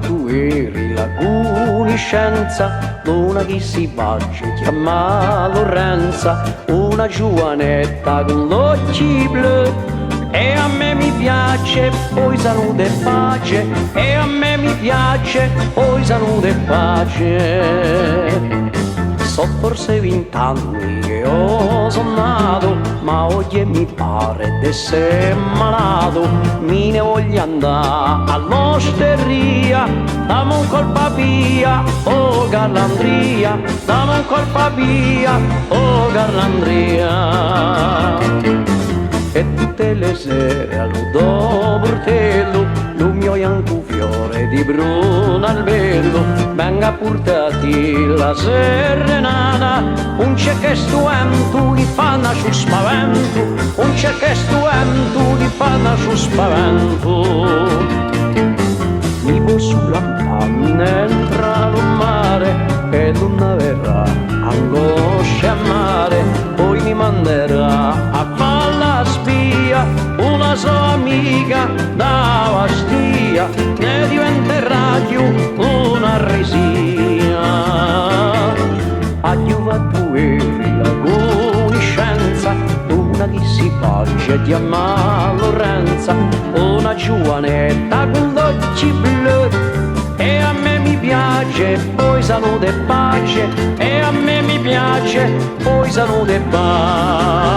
tu eri la conoscenza d'una che si bacia chiama Lorenza, una giovanetta con l'occhi blu. E a me mi piace, poi salute e pace, e a me mi piace, poi salute e pace. So forse 20 anni che sono nato, ma oggi mi pare di essere malato. Mi ne voglio andare all'osteria, dammi un colpa via, oh Carlandria, dammi un colpa via, oh Carlandria. E tutte le sere allo portello, lo mio bianco fiore di bruno al velo, venga portati la serenata, un c'è che stuento che fa nasce spavento, un c'è che stuento che fa nasce spavento. Mi posso lampare entra al mare, e l'una verrà angoscia a mare, poi mi manderà a fare la spia, una sua amica da Bastia, ne diventerà più una resia. Aiuta tu eri la conoscenza d'una che si bacia chiama Lorenza, una giovanetta con l'occhi blu. E a me mi piace, poi salute e pace, e a me mi piace, poi salute e pace.